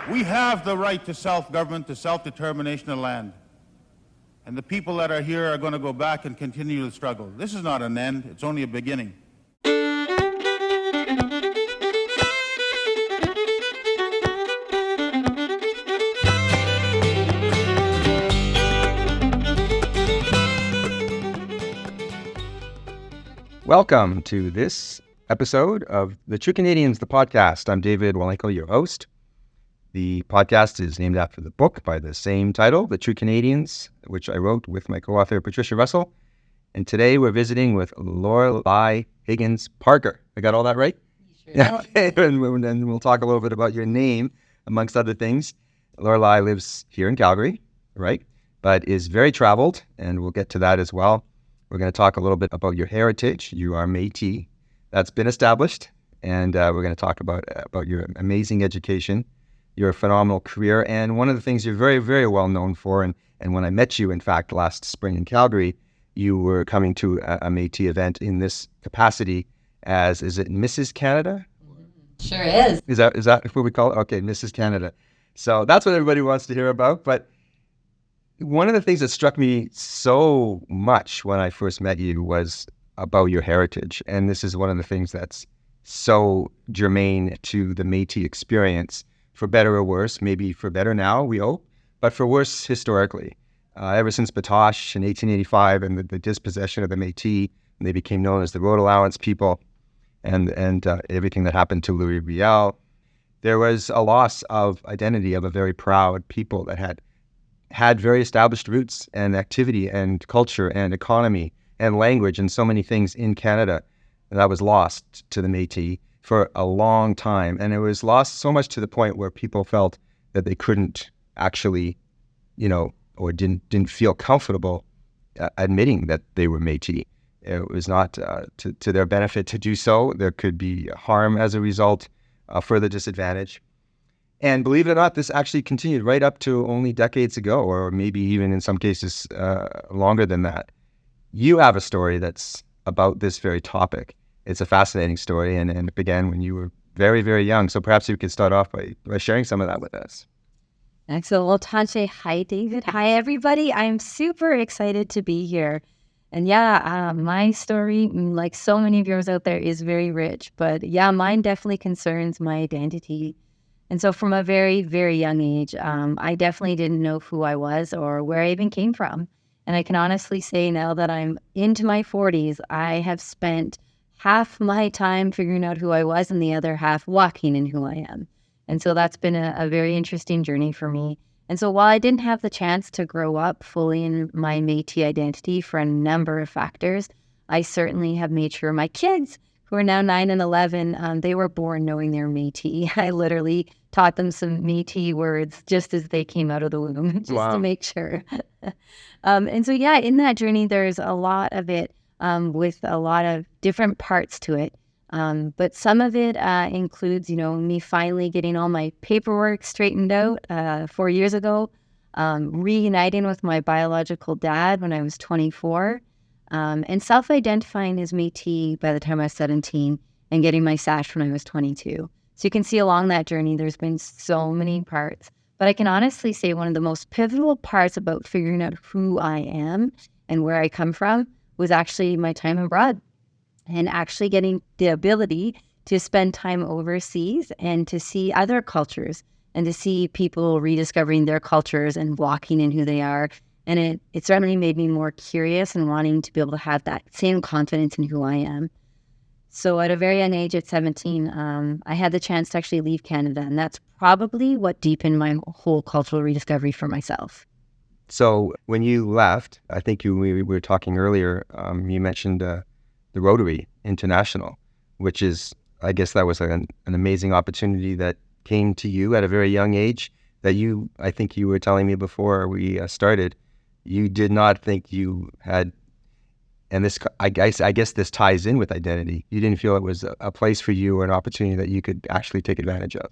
We have the right to self-government, to self-determination of land. And the people that are here are going to go back and continue the struggle. This is not an end, it's only a beginning. Welcome to this episode of The True Canadians, the podcast. I'm David Wylynko, your host. The podcast is named after the book by the same title, The True Canadians, which I wrote with my co-author, Patricia Russell. And today we're visiting with Lorelei Higgins Parker. I got all that right? Sure. Yeah. And then we'll talk a little bit about your name, amongst other things. Lorelei lives here in Calgary, right? But is very traveled, and we'll get to that as well. We're going to talk a little bit about your heritage. You are Métis. That's been established. And we're going to talk about your amazing education, your phenomenal career, and one of the things you're very, very well known for. And when I met you, in fact, last spring in Calgary, you were coming to a Métis event in this capacity as, is it Mrs. Canada? Sure is. Is that what we call it? Okay, Mrs. Canada. So that's what everybody wants to hear about. But one of the things that struck me so much when I first met you was about your heritage. And this is one of the things that's so germane to the Métis experience, for better or worse, maybe for better now, we hope, but for worse historically. Ever since Batoche in 1885 and the dispossession of the Métis, and they became known as the road allowance people, and everything that happened to Louis Riel, there was a loss of identity of a very proud people that had very established roots and activity and culture and economy and language and so many things in Canada that was lost to the Métis for a long time. And it was lost so much to the point where people felt that they couldn't actually, or didn't feel comfortable admitting that they were Métis. It was not to their benefit to do so. There could be harm as a result, further disadvantage. And believe it or not, this actually continued right up to only decades ago, or maybe even in some cases longer than that. You have a story that's about this very topic. It's a fascinating story, and it began when you were very, very young. So perhaps you could start off by sharing some of that with us. Excellent. Well, Tanche, hi, David. Hi, everybody. I'm super excited to be here. And my story, like so many of yours out there, is very rich. But mine definitely concerns my identity. And so from a very, very young age, I definitely didn't know who I was or where I even came from. And I can honestly say now that I'm into my 40s, I have spent half my time figuring out who I was and the other half walking in who I am. And so that's been a very interesting journey for me. And so while I didn't have the chance to grow up fully in my Métis identity for a number of factors, I certainly have made sure my kids, who are now 9 and 11, they were born knowing they're Métis. I literally taught them some Métis words just as they came out of the womb, just to make sure. And so, in that journey, there's a lot of it with a lot of different parts to it. But some of it includes, me finally getting all my paperwork straightened out 4 years ago, reuniting with my biological dad when I was 24, and self-identifying as Métis by the time I was 17 and getting my sash when I was 22. So you can see along that journey, there's been so many parts. But I can honestly say one of the most pivotal parts about figuring out who I am and where I come from was actually my time abroad and actually getting the ability to spend time overseas and to see other cultures and to see people rediscovering their cultures and walking in who they are. And it certainly made me more curious and wanting to be able to have that same confidence in who I am. So at a very young age, at 17, I had the chance to actually leave Canada. And that's probably what deepened my whole cultural rediscovery for myself. So when you left, I think we were talking earlier, you mentioned the Rotary International, which is, I guess that was an amazing opportunity that came to you at a very young age that I think you were telling me before we started, you did not think you had, and this, I guess this ties in with identity. You didn't feel it was a place for you or an opportunity that you could actually take advantage of.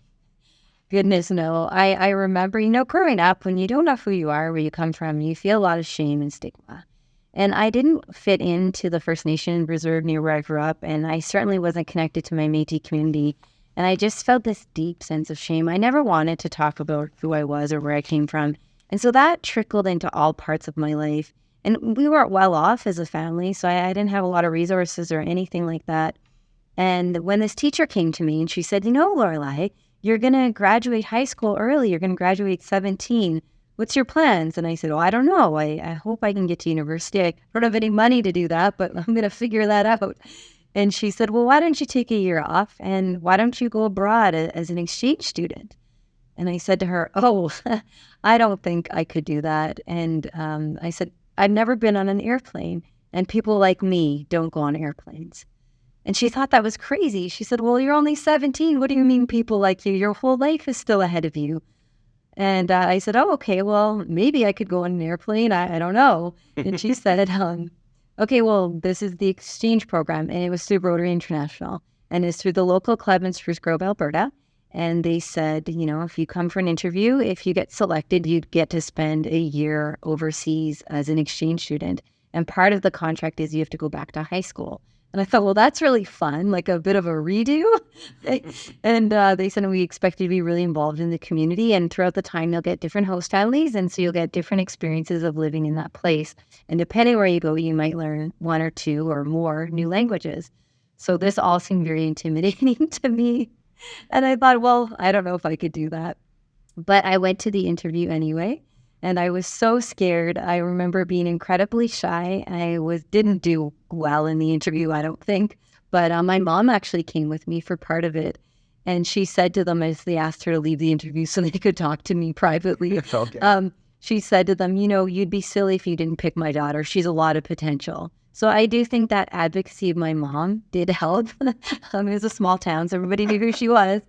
Goodness, no. I remember, growing up, when you don't know who you are, where you come from, you feel a lot of shame and stigma. And I didn't fit into the First Nation reserve near where I grew up, and I certainly wasn't connected to my Métis community. And I just felt this deep sense of shame. I never wanted to talk about who I was or where I came from. And so that trickled into all parts of my life. And we weren't well off as a family, so I didn't have a lot of resources or anything like that. And when this teacher came to me and she said, Lorelei, you're going to graduate high school early. You're going to graduate 17. What's your plans? And I said, I don't know. I hope I can get to university. I don't have any money to do that, but I'm going to figure that out. And she said, well, why don't you take a year off? And why don't you go abroad as an exchange student? And I said to her, I don't think I could do that. And I said, I've never been on an airplane, and people like me don't go on airplanes. And she thought that was crazy. She said, well, you're only 17. What do you mean people like you? Your whole life is still ahead of you. And I said, okay, well, maybe I could go on an airplane. I don't know. And she said, okay, well, this is the exchange program. And it was through Rotary International. And it's through the local club in Spruce Grove, Alberta. And they said, if you come for an interview, if you get selected, you'd get to spend a year overseas as an exchange student. And part of the contract is you have to go back to high school. And I thought, well, that's really fun, like a bit of a redo. And they said, we expect you to be really involved in the community. And throughout the time, you'll get different host families. And so you'll get different experiences of living in that place. And depending where you go, you might learn one or two or more new languages. So this all seemed very intimidating to me. And I thought, well, I don't know if I could do that. But I went to the interview anyway. And I was so scared. I remember being incredibly shy. I didn't do well in the interview, I don't think. But my mom actually came with me for part of it. And she said to them as they asked her to leave the interview so they could talk to me privately. Okay. She said to them, you'd be silly if you didn't pick my daughter. She's a lot of potential. So I do think that advocacy of my mom did help. It was a small town, so everybody knew who she was.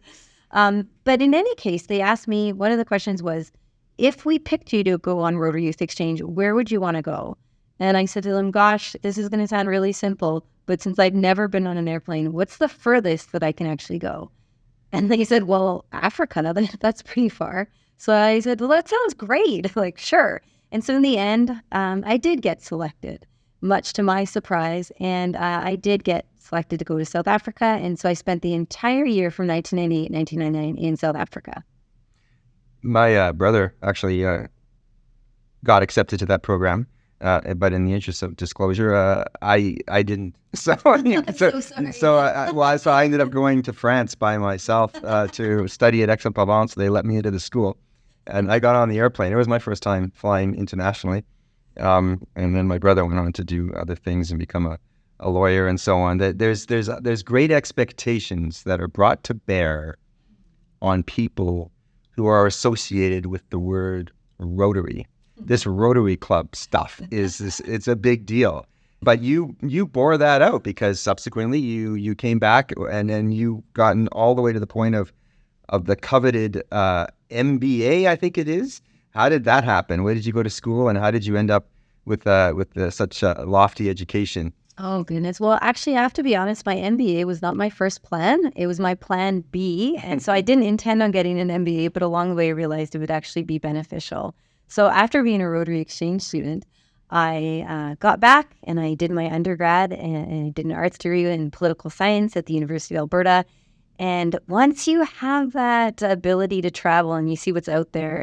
But in any case, they asked me, one of the questions was, if we picked you to go on Rotary Youth Exchange, where would you want to go? And I said to them, gosh, this is going to sound really simple, but since I've never been on an airplane, what's the furthest that I can actually go? And they said, well, Africa, that's pretty far. So I said, well, that sounds great. Like, sure. And so in the end, I did get selected, much to my surprise. And I did get selected to go to South Africa. And so I spent the entire year from 1998, 1999 in South Africa. My brother actually got accepted to that program, but in the interest of disclosure, I didn't. So I'm so sorry. So I ended up going to France by myself to study at Aix-en-Provence. They let me into the school, and I got on the airplane. It was my first time flying internationally, and then my brother went on to do other things and become a lawyer and so on. There's great expectations that are brought to bear on people who are associated with the word Rotary. This Rotary Club stuff it's a big deal. But you bore that out because subsequently you came back and then you gotten all the way to the point of the coveted MBA, I think it is. How did that happen? Where did you go to school and how did you end up with such a lofty education? Oh, goodness. Well, actually, I have to be honest, my MBA was not my first plan. It was my plan B. And so I didn't intend on getting an MBA, but along the way, I realized it would actually be beneficial. So after being a Rotary Exchange student, I got back and I did my undergrad and I did an arts degree in political science at the University of Alberta. And once you have that ability to travel and you see what's out there,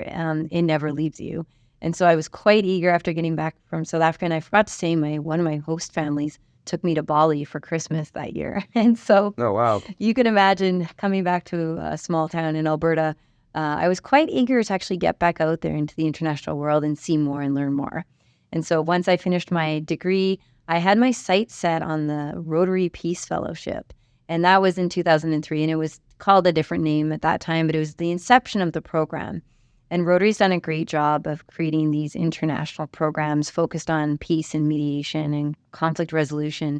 it never leaves you. And so I was quite eager after getting back from South Africa. And I forgot to say, one of my host families took me to Bali for Christmas that year. And so Oh, wow. You can imagine coming back to a small town in Alberta. I was quite eager to actually get back out there into the international world and see more and learn more. And so once I finished my degree, I had my sights set on the Rotary Peace Fellowship. And that was in 2003. And it was called a different name at that time, but it was the inception of the program. And Rotary's done a great job of creating these international programs focused on peace and mediation and conflict resolution.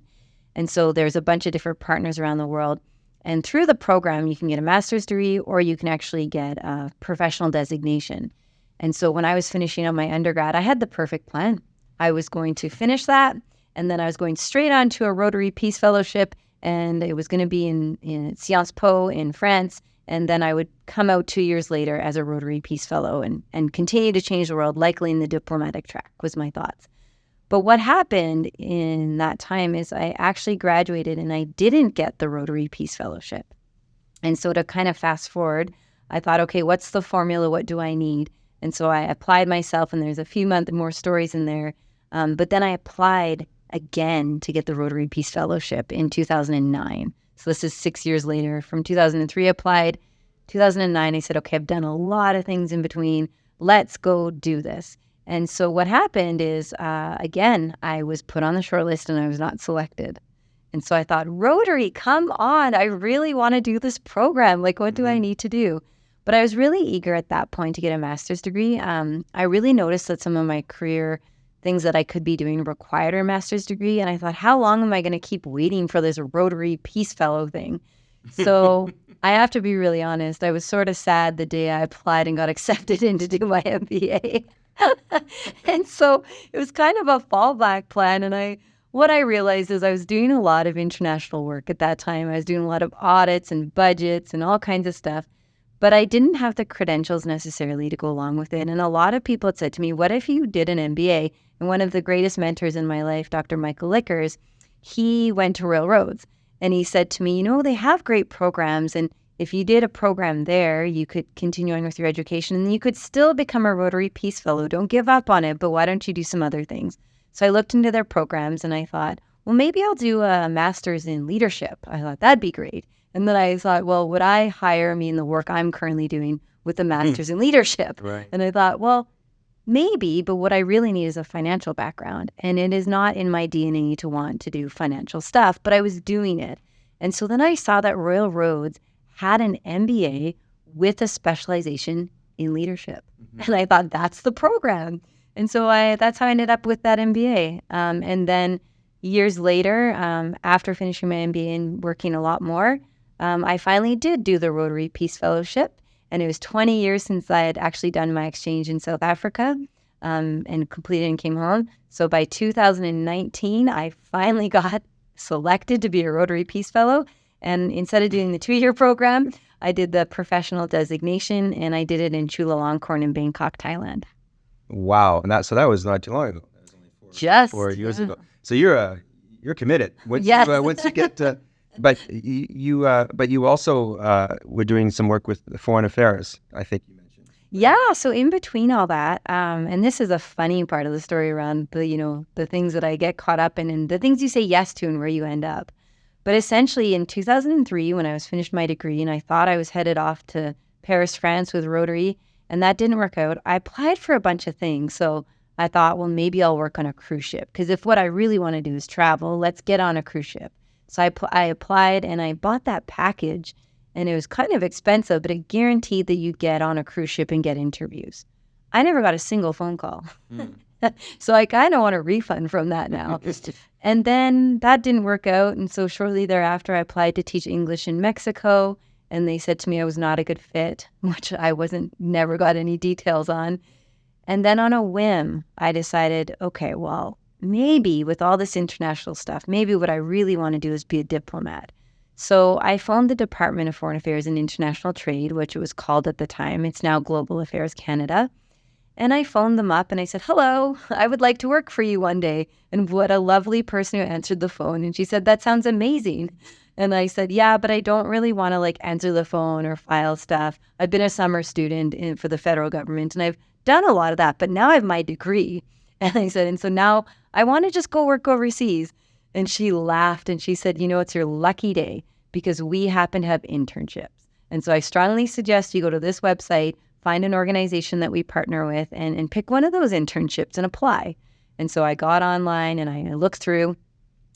And so there's a bunch of different partners around the world. And through the program, you can get a master's degree or you can actually get a professional designation. And so when I was finishing up my undergrad, I had the perfect plan. I was going to finish that, and then I was going straight on to a Rotary Peace Fellowship, and it was going to be in Sciences Po in France. And then I would come out 2 years later as a Rotary Peace Fellow and continue to change the world, likely in the diplomatic track, was my thoughts. But what happened in that time is I actually graduated and I didn't get the Rotary Peace Fellowship. And so to kind of fast forward, I thought, okay, what's the formula? What do I need? And so I applied myself, and there's a few more stories in there. But then I applied again to get the Rotary Peace Fellowship in 2009. So this is 6 years later. From 2003, I applied. 2009, I said, okay, I've done a lot of things in between. Let's go do this. And so what happened is, again, I was put on the short list and I was not selected. And so I thought, Rotary, come on. I really want to do this program. Like, what do I need to do? But I was really eager at that point to get a master's degree. I really noticed that some of my career things that I could be doing required a master's degree. And I thought, how long am I going to keep waiting for this Rotary Peace Fellow thing? So I have to be really honest. I was sort of sad the day I applied and got accepted in to do my MBA. And so it was kind of a fallback plan. And what I realized is I was doing a lot of international work at that time. I was doing a lot of audits and budgets and all kinds of stuff. But I didn't have the credentials necessarily to go along with it. And a lot of people had said to me, what if you did an MBA? And one of the greatest mentors in my life, Dr. Michael Lickers, he went to Railroads. And he said to me, they have great programs. And if you did a program there, you could continue on with your education and you could still become a Rotary Peace Fellow. Don't give up on it, but why don't you do some other things? So I looked into their programs and I thought, well, maybe I'll do a master's in leadership. I thought that'd be great. And then I thought, well, would I hire me in the work I'm currently doing with a master's in leadership? Right. And I thought, well, maybe, but what I really need is a financial background. And it is not in my DNA to want to do financial stuff, but I was doing it. And so then I saw that Royal Roads had an MBA with a specialization in leadership. And I thought, that's the program. And so that's how I ended up with that MBA. And then years later, after finishing my MBA and working a lot more, I finally did do the Rotary Peace Fellowship. And it was 20 years since I had actually done my exchange in South Africa and completed and came home. So by 2019, I finally got selected to be a Rotary Peace Fellow. And instead of doing the 2-year program, I did the professional designation, and I did it in Chulalongkorn in Bangkok, Thailand. Wow. And that was not too long ago. That was only 4 years ago. So you're committed. Once you get but you also were doing some work with Foreign Affairs, I think you mentioned. Yeah, so in between all that, and this is a funny part of the story around the things that I get caught up in and the things you say yes to and where you end up. But essentially in 2003, when I was finished my degree and I thought I was headed off to Paris, France with Rotary, and that didn't work out, I applied for a bunch of things. So I thought, well, maybe I'll work on a cruise ship, because if what I really want to do is travel, let's get on a cruise ship. So I applied and I bought that package, and it was kind of expensive, but it guaranteed that you'd get on a cruise ship and get interviews. I never got a single phone call. So I kind of want a refund from that now. And then that didn't work out. And so shortly thereafter, I applied to teach English in Mexico. And they said to me I was not a good fit, which I never got any details on. And then on a whim, I decided, okay, well, maybe with all this international stuff, maybe what I really want to do is be a diplomat. So I phoned the Department of Foreign Affairs and International Trade, which it was called at the time. It's now Global Affairs Canada. And I phoned them up and I said, hello, I would like to work for you one day. And what a lovely person who answered the phone. And she said, that sounds amazing. And I said, yeah, but I don't really want to answer the phone or file stuff. I've been a summer student for the federal government and I've done a lot of that, but now I have my degree. And I said, and so now I want to just go work overseas. And she laughed and she said, it's your lucky day because we happen to have internships. And so I strongly suggest you go to this website, find an organization that we partner with and pick one of those internships and apply. And so I got online and I looked through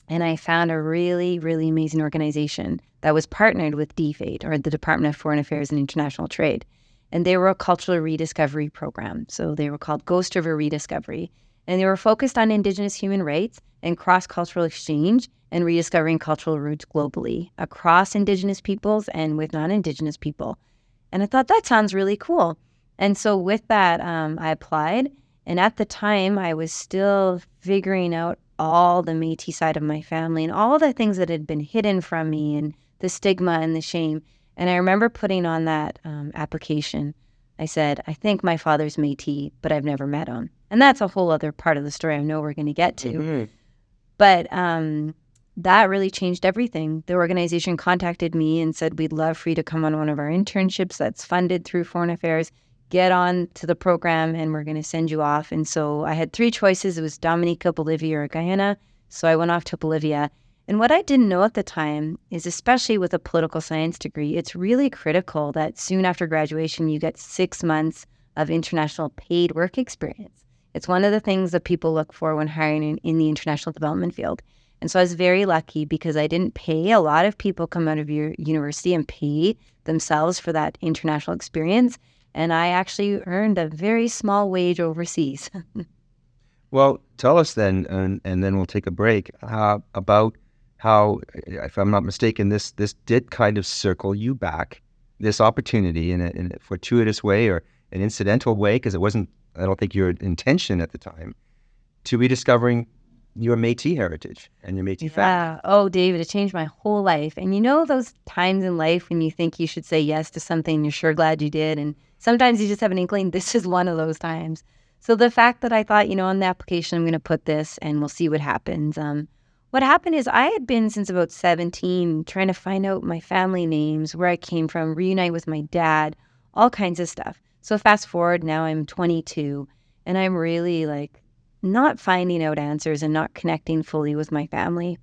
and I found a really, really amazing organization that was partnered with DFAID, or the Department of Foreign Affairs and International Trade. And they were a cultural rediscovery program. So they were called Ghost River Rediscovery. And they were focused on Indigenous human rights and cross-cultural exchange and rediscovering cultural roots globally across Indigenous peoples and with non-Indigenous people. And I thought, that sounds really cool. And so with that, I applied. And at the time, I was still figuring out all the Métis side of my family and all the things that had been hidden from me and the stigma and the shame. And I remember putting on that application, I said, I think my father's Métis, but I've never met him. And that's a whole other part of the story I know we're going to get to. Mm-hmm. But that really changed everything. The organization contacted me and said, we'd love for you to come on one of our internships that's funded through Foreign Affairs. Get on to the program and we're going to send you off. And so I had three choices. It was Dominica, Bolivia, or Guyana. So I went off to Bolivia. And what I didn't know at the time is, especially with a political science degree, it's really critical that soon after graduation, you get 6 months of international paid work experience. It's one of the things that people look for when hiring in the international development field. And so I was very lucky because I didn't pay. A lot of people come out of your university and pay themselves for that international experience. And I actually earned a very small wage overseas. Well, tell us then, and then we'll take a break, about how, if I'm not mistaken, this did kind of circle you back, this opportunity in a fortuitous way or an incidental way, because it wasn't, I don't think, your intention at the time, to rediscovering your Métis heritage and your Métis family. Oh, David, it changed my whole life. And you know those times in life when you think you should say yes to something and you're sure glad you did. And sometimes you just have an inkling. This is one of those times. So the fact that I thought, on the application, I'm going to put this and we'll see what happens. What happened is I had been since about 17 trying to find out my family names, where I came from, reunite with my dad, all kinds of stuff. So fast forward, now I'm 22 and I'm really not finding out answers and not connecting fully with my family.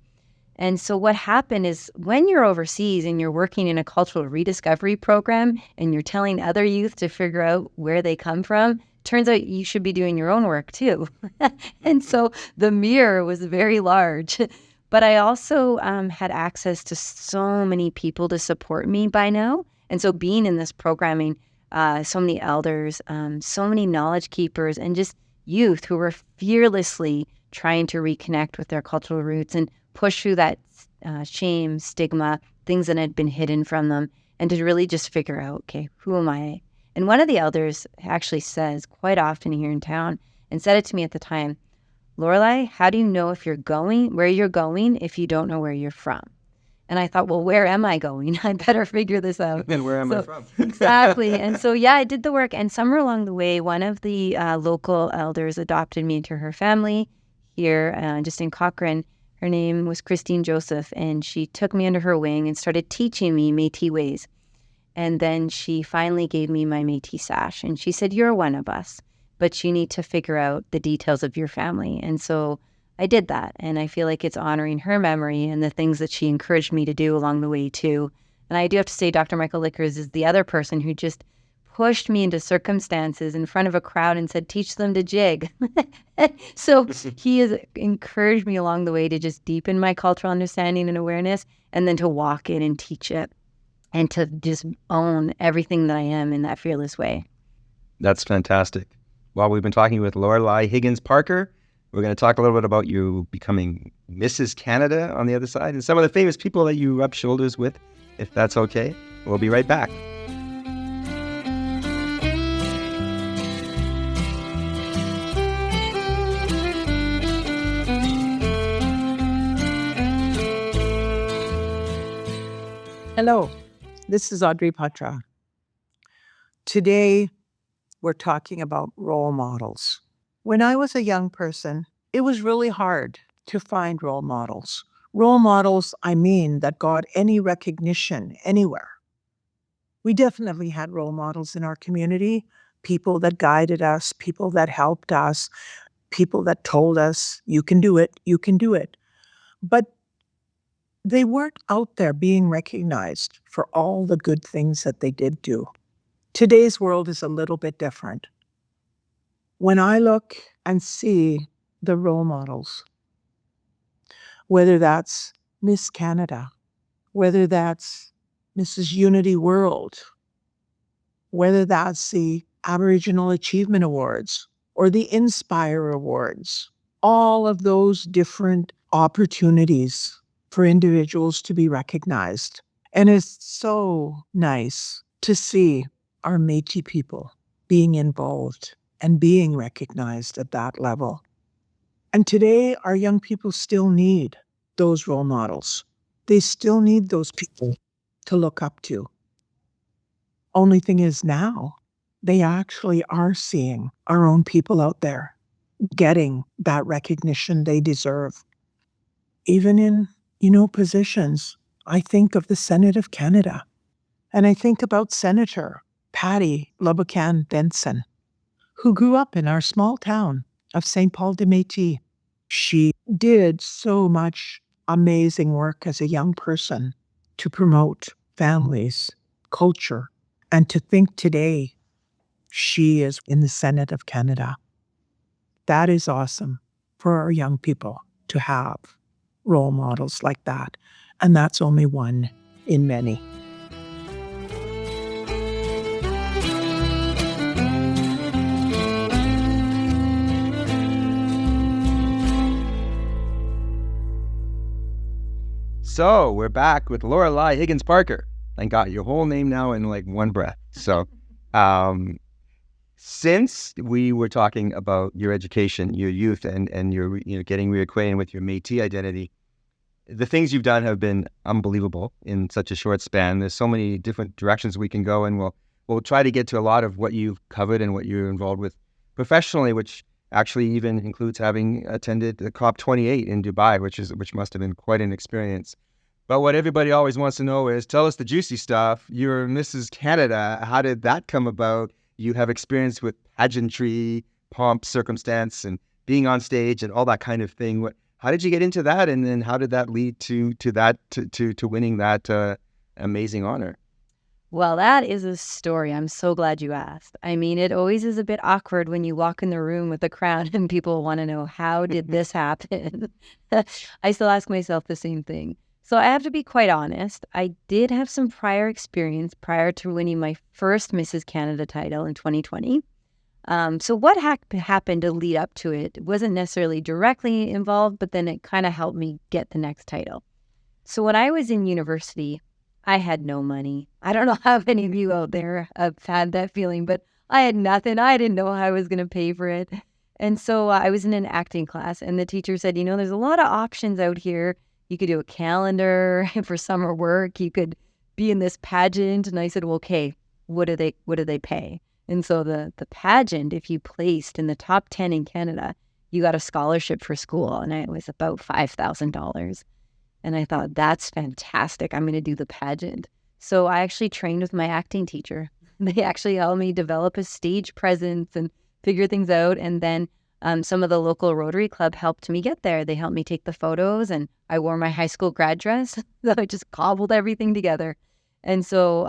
And so what happened is when you're overseas and you're working in a cultural rediscovery program and you're telling other youth to figure out where they come from, turns out you should be doing your own work too. And so the mirror was very large. But I also had access to so many people to support me by now. And so being in this programming, so many elders, so many knowledge keepers, and just youth who were fearlessly trying to reconnect with their cultural roots and push through that shame, stigma, things that had been hidden from them, and to really just figure out, okay, who am I? And one of the elders actually says quite often here in town, and said it to me at the time, Lorelei, how do you know where you're going if you don't know where you're from? And I thought, well, where am I going? I better figure this out. And where am I from? Exactly. And so, I did the work. And somewhere along the way, one of the local elders adopted me into her family here, just in Cochrane. Her name was Christine Joseph, and she took me under her wing and started teaching me Métis ways. And then she finally gave me my Métis sash. And she said, you're one of us, but you need to figure out the details of your family. And so I did that. And I feel like it's honoring her memory and the things that she encouraged me to do along the way, too. And I do have to say, Dr. Michael Lickers is the other person who just pushed me into circumstances in front of a crowd and said, teach them to jig. So he has encouraged me along the way to just deepen my cultural understanding and awareness, and then to walk in and teach it and to just own everything that I am in that fearless way. That's fantastic. Well, we've been talking with Lorelei Higgins Parker. We're going to talk a little bit about you becoming Mrs. Canada on the other side and some of the famous people that you rub shoulders with, if that's okay. We'll be right back. Hello, this is Audrey Patra. Today, we're talking about role models. When I was a young person, it was really hard to find role models. Role models, that got any recognition anywhere. We definitely had role models in our community, people that guided us, people that helped us, people that told us, you can do it, you can do it. But they weren't out there being recognized for all the good things that they did do. Today's world is a little bit different. When I look and see the role models, whether that's Miss Canada, whether that's Mrs. Unity World, whether that's the Aboriginal Achievement Awards or the Inspire Awards, all of those different opportunities for individuals to be recognized. And it's so nice to see our Métis people being involved and being recognized at that level. And today, our young people still need those role models. They still need those people to look up to. Only thing is now, they actually are seeing our own people out there getting that recognition they deserve. Even in positions. I think of the Senate of Canada, and I think about Senator Patty Lobacan Benson, who grew up in our small town of St. Paul de Métis. She did so much amazing work as a young person to promote families, culture, and to think today she is in the Senate of Canada. That is awesome for our young people to have role models like that. And that's only one in many. So we're back with Lorelei Higgins Parker. I got your whole name now in like one breath. So since we were talking about your education, your youth, and your getting reacquainted with your Métis identity, the things you've done have been unbelievable in such a short span. There's so many different directions we can go, and we'll try to get to a lot of what you've covered and what you're involved with professionally, which actually even includes having attended the COP28 in Dubai, which must have been quite an experience. But what everybody always wants to know is, tell us the juicy stuff. You're Mrs. Canada. How did that come about? You have experience with pageantry, pomp, circumstance, and being on stage and all that kind of thing. How did you get into that, and then how did that lead to winning that amazing honor? Well, that is a story. I'm so glad you asked. I mean, it always is a bit awkward when you walk in the room with a crown and people want to know, how did this happen? I still ask myself the same thing. So I have to be quite honest. I did have some prior experience prior to winning my first Mrs. Canada title in 2020. So what happened to lead up to it wasn't necessarily directly involved, but then it kind of helped me get the next title. So when I was in university, I had no money. I don't know how many of you out there have had that feeling, but I had nothing. I didn't know how I was going to pay for it. And so I was in an acting class, and the teacher said, there's a lot of options out here. You could do a calendar for summer work. You could be in this pageant. And I said, well, okay, what do they pay? And so the pageant, if you placed in the top 10 in Canada, you got a scholarship for school. And it was about $5,000. And I thought, that's fantastic. I'm going to do the pageant. So I actually trained with my acting teacher. They actually helped me develop a stage presence and figure things out. And then some of the local Rotary Club helped me get there. They helped me take the photos, and I wore my high school grad dress. So I just cobbled everything together. And so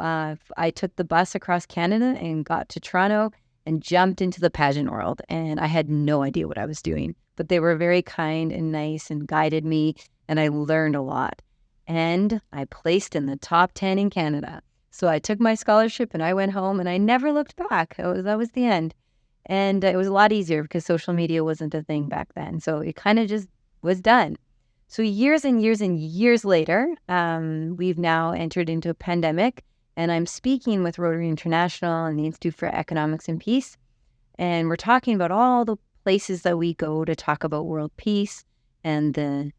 I took the bus across Canada and got to Toronto and jumped into the pageant world. And I had no idea what I was doing, but they were very kind and nice and guided me. And I learned a lot. And I placed in the top 10 in Canada. So I took my scholarship and I went home and I never looked back. That was the end. And it was a lot easier because social media wasn't a thing back then. So it kind of just was done. So years and years and years later, we've now entered into a pandemic. And I'm speaking with Rotary International and the Institute for Economics and Peace. And we're talking about all the places that we go to talk about world peace and the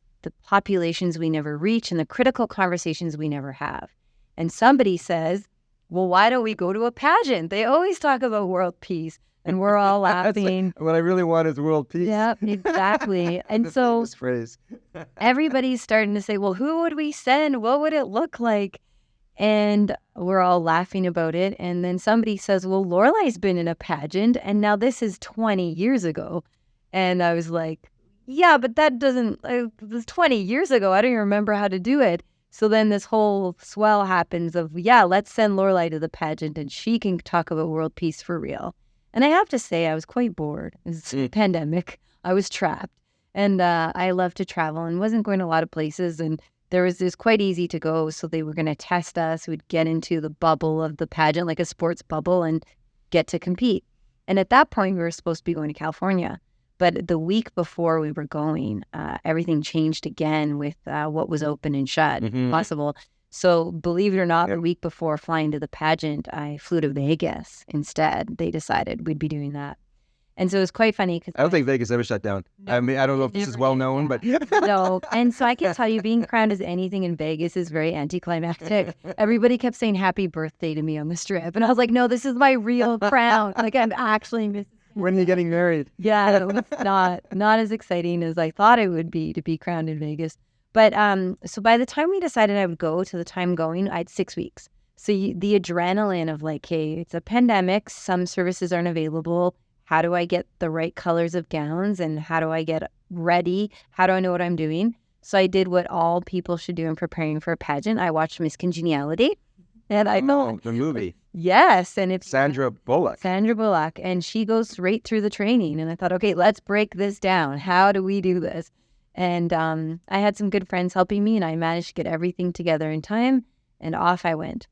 populations we never reach and the critical conversations we never have. And somebody says, well, why don't we go to a pageant? They always talk about world peace. And we're all laughing. Like, what I really want is world peace. Yeah, exactly. And so phrase. Everybody's starting to say, well, who would we send? What would it look like? And we're all laughing about it. And then somebody says, well, Lorelei's been in a pageant, and now this is 20 years ago. And I was like, yeah, but that doesn't, it was 20 years ago. I don't even remember how to do it. So then this whole swell happens of, yeah, let's send Lorelei to the pageant and she can talk about world peace for real. And I have to say, I was quite bored. It was a pandemic. I was trapped. And I love to travel and wasn't going to a lot of places. And it was quite easy to go. So they were going to test us. We'd get into the bubble of the pageant, like a sports bubble, and get to compete. And at that point, we were supposed to be going to California. But the week before we were going, everything changed again with what was open and shut, possible. So believe it or not, the week before flying to the pageant, I flew to Vegas instead. They decided we'd be doing that. And so it was quite funny. I don't think Vegas ever shut down. No, I mean, I don't know if this is well known, but... No. And so I can tell you, being crowned as anything in Vegas is very anticlimactic. Everybody kept saying happy birthday to me on the strip. And I was like, no, this is my real crown. Like, I'm actually Mrs. When are you getting married? Yeah, it was not as exciting as I thought it would be to be crowned in Vegas. But so by the time we decided I would go to the time going, I had 6 weeks. So the adrenaline of like, hey, it's a pandemic, some services aren't available. How do I get the right colors of gowns and how do I get ready? How do I know what I'm doing? So I did what all people should do in preparing for a pageant. I watched Miss Congeniality, and I know the movie. yes, and it's Sandra Bullock. Sandra Bullock, and she goes right through the training. And I thought, okay, let's break this down. How do we do this? And I had some good friends helping me, and I managed to get everything together in time, and off I went.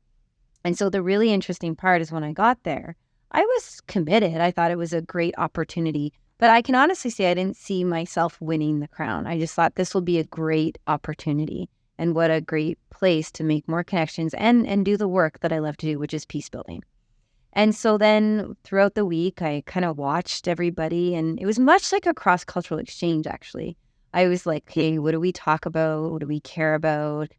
And so the really interesting part is when I got there, I was committed. I thought it was a great opportunity, but I can honestly say I didn't see myself winning the crown. I just thought this will be a great opportunity, and what a great place to make more connections and do the work that I love to do, which is peace building. And so then throughout the week, I kind of watched everybody, and it was much like a cross-cultural exchange, actually. I was like, hey, what do we talk about? What do we care about?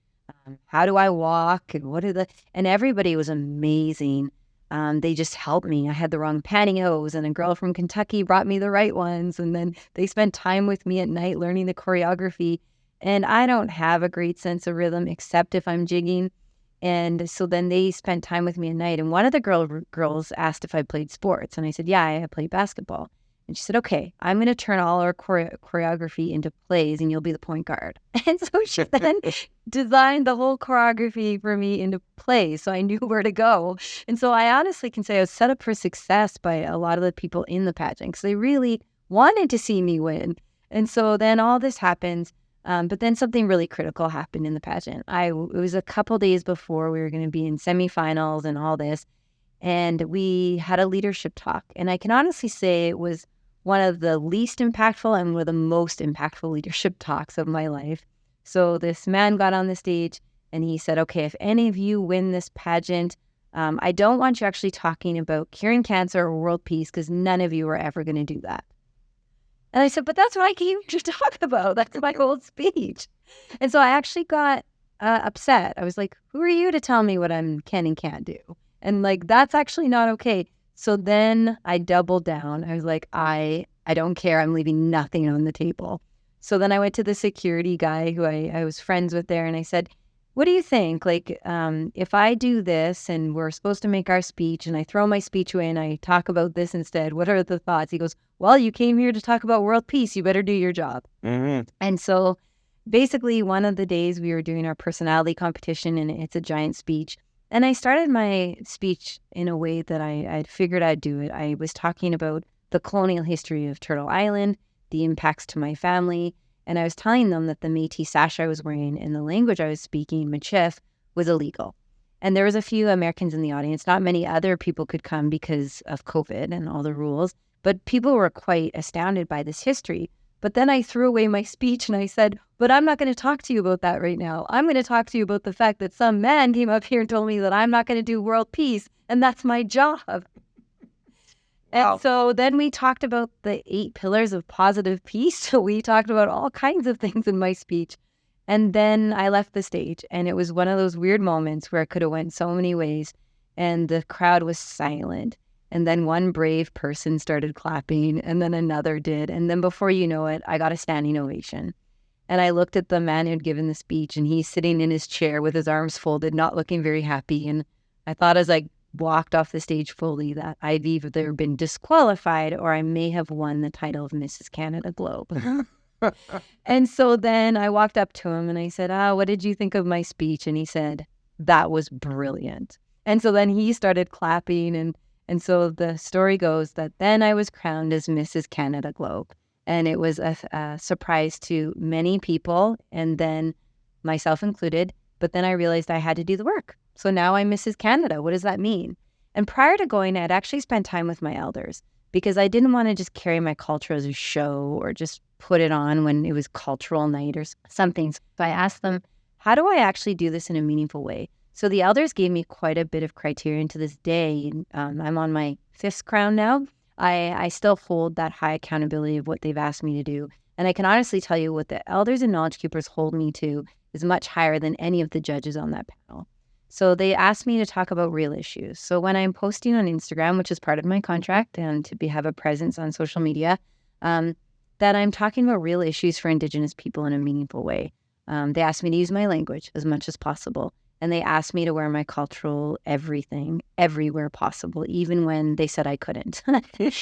How do I walk? And everybody was amazing. They just helped me. I had the wrong pantyhose, and a girl from Kentucky brought me the right ones. And then they spent time with me at night learning the choreography. And I don't have a great sense of rhythm except if I'm jigging. And so then they spent time with me at night. And one of the girls asked if I played sports. And I said, yeah, I play basketball. And she said, okay, I'm going to turn all our choreography into plays and you'll be the point guard. And so she then designed the whole choreography for me into plays. So I knew where to go. And so I honestly can say I was set up for success by a lot of the people in the pageant because they really wanted to see me win. And so then all this happens. But then something really critical happened in the pageant. It was a couple days before we were going to be in semifinals and all this. And we had a leadership talk. And I can honestly say it was one of the least impactful and one of the most impactful leadership talks of my life. So this man got on the stage and he said, okay, if any of you win this pageant, I don't want you actually talking about curing cancer or world peace because none of you are ever going to do that. And I said, but that's what I came to talk about. That's my whole speech. And so I actually got upset. I was like, who are you to tell me what I can and can't do? And like, that's actually not okay. So then I doubled down. I was like, I don't care. I'm leaving nothing on the table. So then I went to the security guy who I was friends with there. And I said, what do you think? Like, if I do this and we're supposed to make our speech and I throw my speech away and I talk about this instead, what are the thoughts? He goes, well, you came here to talk about world peace. You better do your job. Mm-hmm. And so basically one of the days we were doing our personality competition and it's a giant speech. And I started my speech in a way that I'd figured I'd do it. I was talking about the colonial history of Turtle Island, the impacts to my family, and I was telling them that the Métis sash I was wearing and the language I was speaking, Michif, was illegal. And there was a few Americans in the audience. Not many other people could come because of COVID and all the rules, but people were quite astounded by this history. But then I threw away my speech and I said, but I'm not going to talk to you about that right now. I'm going to talk to you about the fact that some man came up here and told me that I'm not going to do world peace, and that's my job. Wow. And so then we talked about the 8 pillars of positive peace. So we talked about all kinds of things in my speech. And then I left the stage, and it was one of those weird moments where it could have went so many ways, and the crowd was silent. And then one brave person started clapping, and then another did. And then before you know it, I got a standing ovation. And I looked at the man who'd given the speech, and he's sitting in his chair with his arms folded, not looking very happy. And I thought as I walked off the stage fully that I'd either been disqualified or I may have won the title of Mrs. Canada Globe. And so then I walked up to him and I said, what did you think of my speech? And he said, that was brilliant. And so then he started clapping. And so the story goes that then I was crowned as Mrs. Canada Globe. And it was a surprise to many people, and then myself included. But then I realized I had to do the work. So now I'm Mrs. Canada. What does that mean? And prior to going, I'd actually spent time with my elders because I didn't want to just carry my culture as a show or just put it on when it was cultural night or something. So I asked them, how do I actually do this in a meaningful way? So the elders gave me quite a bit of criteria, and to this day, I'm on my 5th crown now. I still hold that high accountability of what they've asked me to do. And I can honestly tell you what the elders and knowledge keepers hold me to is much higher than any of the judges on that panel. So they asked me to talk about real issues. So when I'm posting on Instagram, which is part of my contract, and to have a presence on social media, that I'm talking about real issues for Indigenous people in a meaningful way. They asked me to use my language as much as possible. And they asked me to wear my cultural everything everywhere possible, even when they said I couldn't.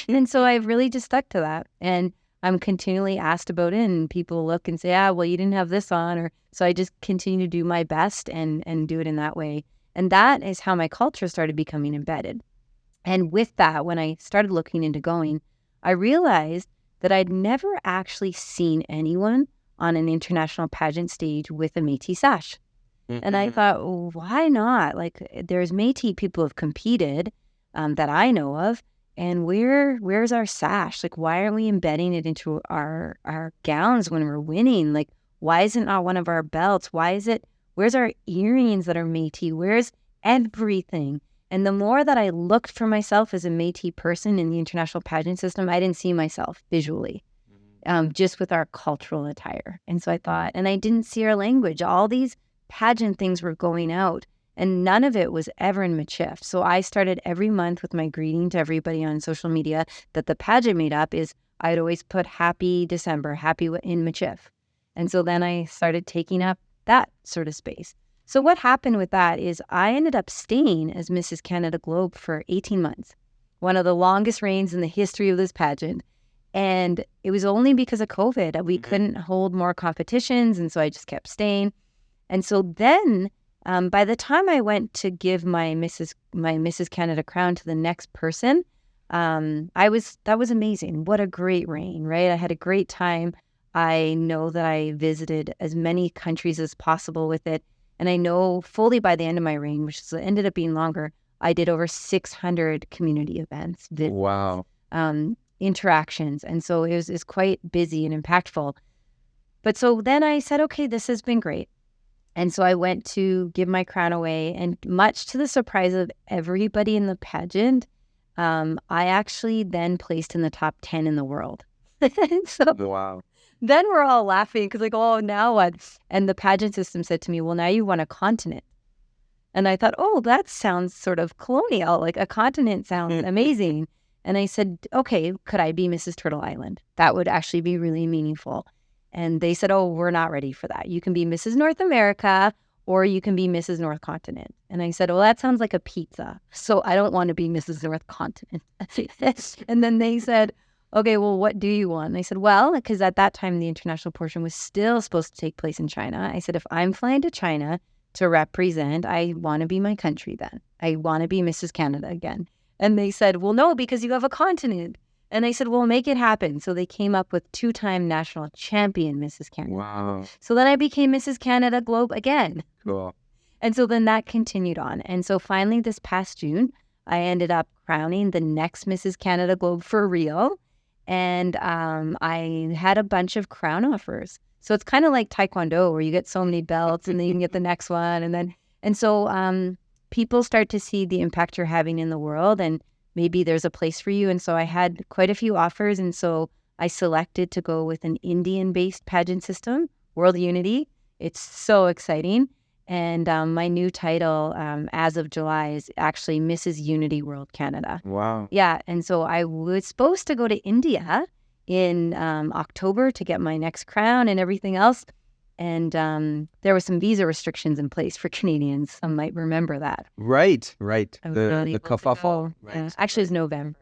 And so I've really just stuck to that. And I'm continually asked about it, and people look and say, well, you didn't have this on. Or so I just continue to do my best and do it in that way. And that is how my culture started becoming embedded. And with that, when I started looking into going, I realized that I'd never actually seen anyone on an international pageant stage with a Métis sash. And I thought, well, why not? Like, there's Métis people who have competed that I know of, and where's our sash? Like, why aren't we embedding it into our gowns when we're winning? Like, why is it not one of our belts? Where's our earrings that are Métis? Where's everything? And the more that I looked for myself as a Métis person in the international pageant system, I didn't see myself visually, just with our cultural attire. And so I thought, and I didn't see our language. All these pageant things were going out, and none of it was ever in Michif. So I started every month with my greeting to everybody on social media that the pageant made up is I'd always put happy December, happy in Michif. And so then I started taking up that sort of space. So what happened with that is I ended up staying as Mrs. Canada Globe for 18 months, one of the longest reigns in the history of this pageant. And it was only because of COVID. We couldn't hold more competitions, and so I just kept staying. And so then by the time I went to give my Mrs. Canada crown to the next person, that was amazing. What a great reign, right? I had a great time. I know that I visited as many countries as possible with it. And I know fully by the end of my reign, which ended up being longer, I did over 600 community events. Wow. Interactions. And so it was quite busy and impactful. But so then I said, okay, this has been great. And so I went to give my crown away, and much to the surprise of everybody in the pageant, I actually then placed in the top 10 in the world. So Wow. then we're all laughing because like, oh, now what? And the pageant system said to me, well, now you won a continent. And I thought, oh, that sounds sort of colonial. Like a continent sounds amazing. And I said, okay, could I be Mrs. Turtle Island? That would actually be really meaningful. And they said, oh, we're not ready for that. You can be Mrs. North America or you can be Mrs. North Continent. And I said, well, that sounds like a pizza. So I don't want to be Mrs. North Continent. And then they said, okay, well, what do you want? And I said, well, because at that time, the international portion was still supposed to take place in China. I said, if I'm flying to China to represent, I want to be my country then. I want to be Mrs. Canada again. And they said, well, no, because you have a continent. And I said, well, make it happen. So they came up with 2-time national champion Mrs. Canada. Wow. So then I became Mrs. Canada Globe again. Cool. And so then that continued on. And so finally this past June, I ended up crowning the next Mrs. Canada Globe for real. And I had a bunch of crown offers. So it's kind of like Taekwondo where you get so many belts and then you can get the next one. And so people start to see the impact you're having in the world, and maybe there's a place for you. And so I had quite a few offers. And so I selected to go with an Indian-based pageant system, World Unity. It's so exciting. And my new title as of July is actually Mrs. Unity World Canada. Wow. Yeah. And so I was supposed to go to India in October to get my next crown and everything else. And there were some visa restrictions in place for Canadians. Some might remember that. Right. I was not The able to kerfuffle. go. Right. Yeah. Actually, it's November.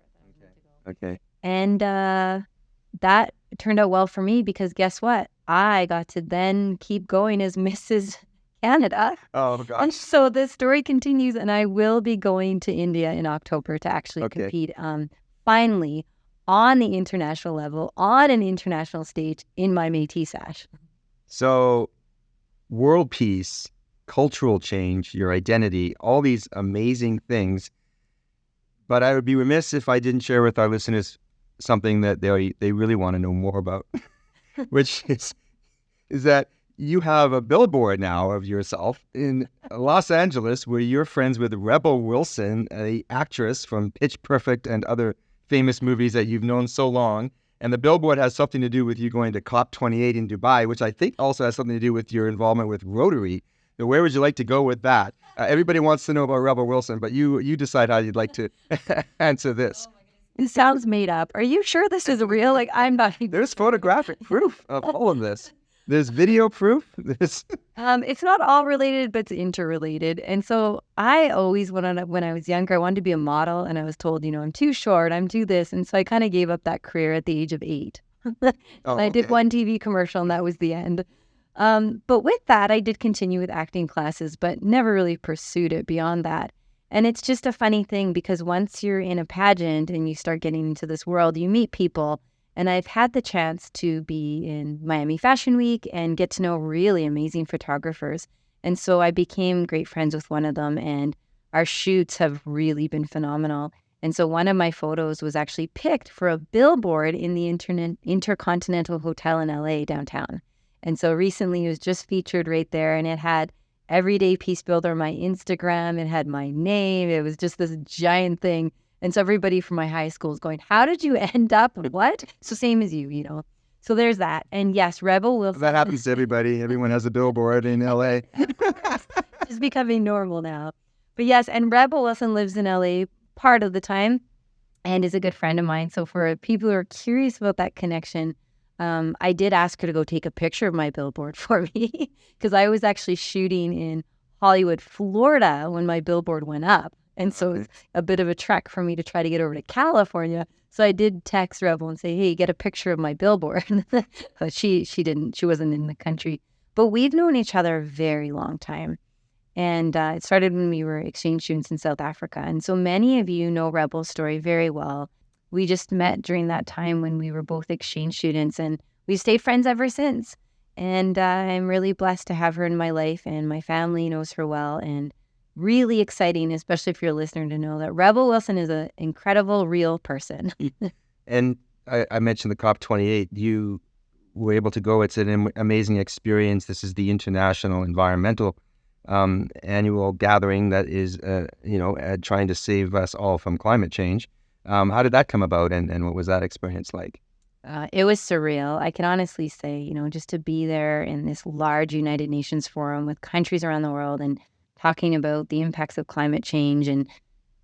Okay. And that turned out well for me because guess what? I got to then keep going as Mrs. Canada. Oh, And gosh. so the story continues, and I will be going to India in October to actually Okay. compete finally on the international level, on an international stage in my Métis sash. So, world peace, cultural change, your identity, all these amazing things. But I would be remiss if I didn't share with our listeners something that they really want to know more about, which is that you have a billboard now of yourself in Los Angeles where you're friends with Rebel Wilson, an actress from Pitch Perfect and other famous movies that you've known so long. And the billboard has something to do with you going to COP28 in Dubai, which I think also has something to do with your involvement with Rotary. So where would you like to go with that? Everybody wants to know about Rebel Wilson, but you decide how you'd like to answer this. It sounds made up. Are you sure this is real? Like, I'm not. There's photographic proof of all of this. There's video proof. There's It's not all related, but it's interrelated. And so I always, when I was younger, I wanted to be a model, and I was told, I'm too short, I'm too this. And so I kind of gave up that career at the age of 8. Oh, I did okay. one TV commercial, and that was the end. But with that, I did continue with acting classes, but never really pursued it beyond that. And it's just a funny thing because once you're in a pageant and you start getting into this world, you meet people. And I've had the chance to be in Miami Fashion Week and get to know really amazing photographers. And so I became great friends with one of them, and our shoots have really been phenomenal. And so one of my photos was actually picked for a billboard in the Intercontinental Hotel in LA downtown. And so recently it was just featured right there, and it had Everyday Peace Builder, my Instagram. It had my name. It was just this giant thing. And so everybody from my high school is going, how did you end up? What? So same as you. So there's that. And yes, Rebel Wilson. That happens to everybody. Everyone has a billboard in LA. It's becoming normal now. But yes, and Rebel Wilson lives in LA part of the time and is a good friend of mine. So for people who are curious about that connection, I did ask her to go take a picture of my billboard for me because I was actually shooting in Hollywood, Florida when my billboard went up. And so it's a bit of a trek for me to try to get over to California. So I did text Rebel and say, hey, get a picture of my billboard. But she didn't. She wasn't in the country. But we've known each other a very long time. And it started when we were exchange students in South Africa. And so many of you know Rebel's story very well. We just met during that time when we were both exchange students, and we stayed friends ever since. And I'm really blessed to have her in my life, and my family knows her well. And really exciting, especially if you're a listener, to know that Rebel Wilson is an incredible, real person. And I mentioned the COP28. You were able to go. It's an amazing experience. This is the International Environmental annual gathering that is, trying to save us all from climate change. How did that come about, and what was that experience like? It was surreal. I can honestly say, just to be there in this large United Nations forum with countries around the world and talking about the impacts of climate change and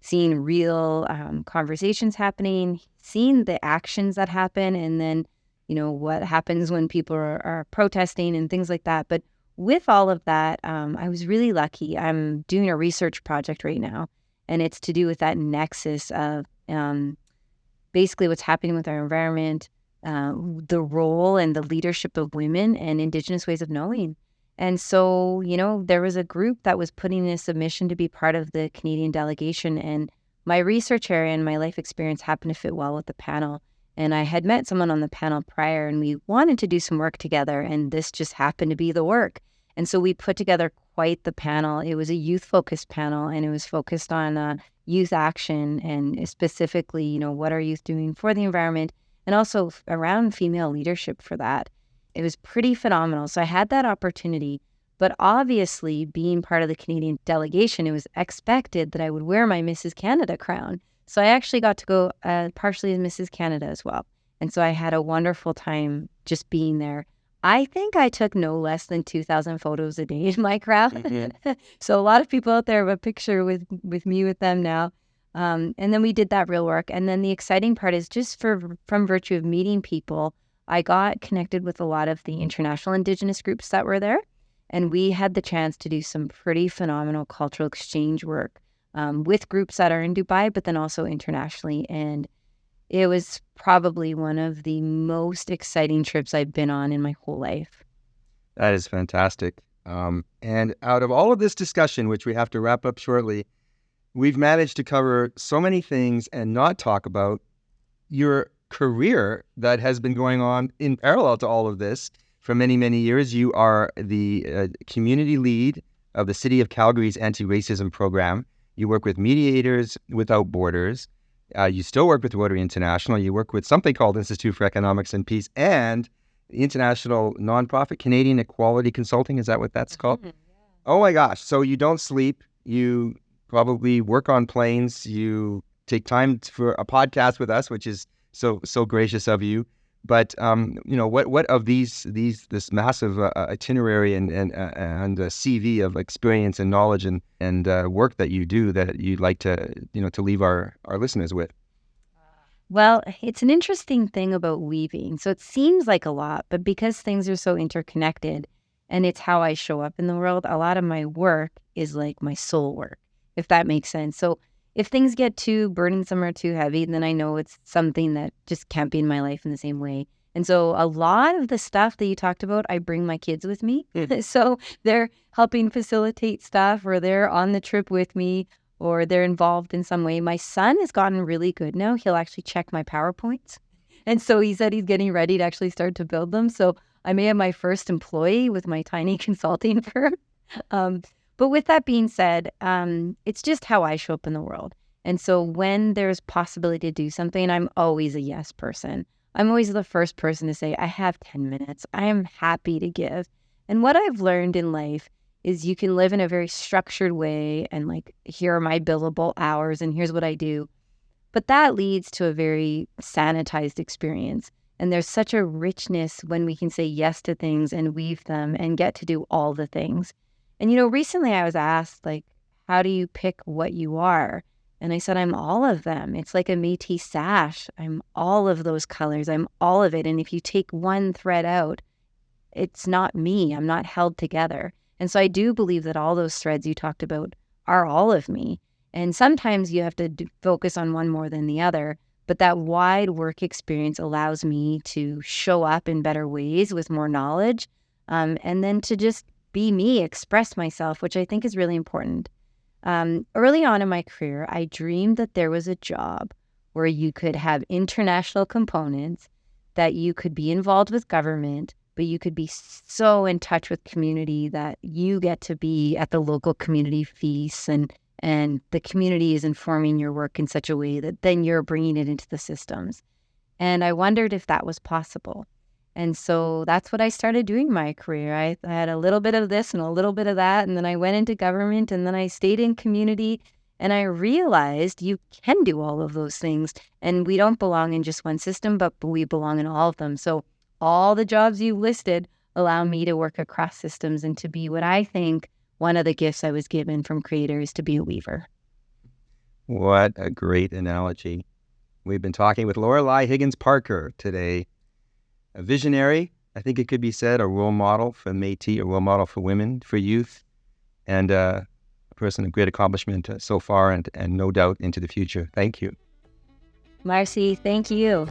seeing real conversations happening, seeing the actions that happen, and then, what happens when people are protesting and things like that. But with all of that, I was really lucky. I'm doing a research project right now, and it's to do with that nexus of basically what's happening with our environment, the role and the leadership of women and Indigenous ways of knowing. And so, there was a group that was putting in a submission to be part of the Canadian delegation, and my research area and my life experience happened to fit well with the panel. And I had met someone on the panel prior, and we wanted to do some work together, and this just happened to be the work. And so we put together quite the panel. It was a youth-focused panel, and it was focused on youth action and specifically, what are youth doing for the environment, and also around female leadership for that. It was pretty phenomenal. So I had that opportunity, but obviously being part of the Canadian delegation, it was expected that I would wear my Mrs. Canada crown. So I actually got to go partially as Mrs. Canada as well. And so I had a wonderful time just being there. I think I took no less than 2,000 photos a day in my crown. Mm-hmm. So a lot of people out there have a picture with me with them now. And then we did that real work. And then the exciting part is just from virtue of meeting people, I got connected with a lot of the international Indigenous groups that were there. And we had the chance to do some pretty phenomenal cultural exchange work with groups that are in Dubai, but then also internationally. And it was probably one of the most exciting trips I've been on in my whole life. That is fantastic. And out of all of this discussion, which we have to wrap up shortly, we've managed to cover so many things and not talk about your career that has been going on in parallel to all of this for many, many years. You are the community lead of the City of Calgary's anti-racism program. You work with Mediators Without Borders. You still work with Rotary International. You work with something called Institute for Economics and Peace and the international nonprofit Canadian Equality Consulting. Is that what that's called? Yeah. Oh my gosh. So you don't sleep. You probably work on planes. You take time for a podcast with us, which is so gracious of you. But what of this massive itinerary and CV of experience and knowledge and work that you do that you'd like to to leave our listeners with? Well, it's an interesting thing about weaving. So it seems like a lot, but because things are so interconnected and it's how I show up in the world, a lot of my work is like my soul work, if that makes sense. So if things get too burdensome or too heavy, then I know it's something that just can't be in my life in the same way. And so a lot of the stuff that you talked about, I bring my kids with me. So they're helping facilitate stuff, or they're on the trip with me, or they're involved in some way. My son has gotten really good now. He'll actually check my PowerPoints. And so he said he's getting ready to actually start to build them. So I may have my first employee with my tiny consulting firm. Um, but with that being said, it's just how I show up in the world. And so when there's possibility to do something, I'm always a yes person. I'm always the first person to say, I have 10 minutes. I am happy to give. And what I've learned in life is you can live in a very structured way and like, here are my billable hours and here's what I do. But that leads to a very sanitized experience. And there's such a richness when we can say yes to things and weave them and get to do all the things. And, recently I was asked, like, how do you pick what you are? And I said, I'm all of them. It's like a Métis sash. I'm all of those colors. I'm all of it. And if you take one thread out, it's not me. I'm not held together. And so I do believe that all those threads you talked about are all of me. And sometimes you have to focus on one more than the other. But that wide work experience allows me to show up in better ways with more knowledge, and then to just be me, express myself, which I think is really important. Early on in my career, I dreamed that there was a job where you could have international components, that you could be involved with government, but you could be so in touch with community that you get to be at the local community feasts, and the community is informing your work in such a way that then you're bringing it into the systems. And I wondered if that was possible. And so that's what I started doing in my career. I had a little bit of this and a little bit of that, and then I went into government, and then I stayed in community, and I realized you can do all of those things, and we don't belong in just one system, but we belong in all of them. So all the jobs you listed allow me to work across systems and to be what I think one of the gifts I was given from Creator is to be a weaver. What a great analogy. We've been talking with Lorelei Higgins Parker today, a visionary, I think it could be said, a role model for Métis, a role model for women, for youth, and a person of great accomplishment so far and no doubt into the future. Thank you. Marcy, thank you.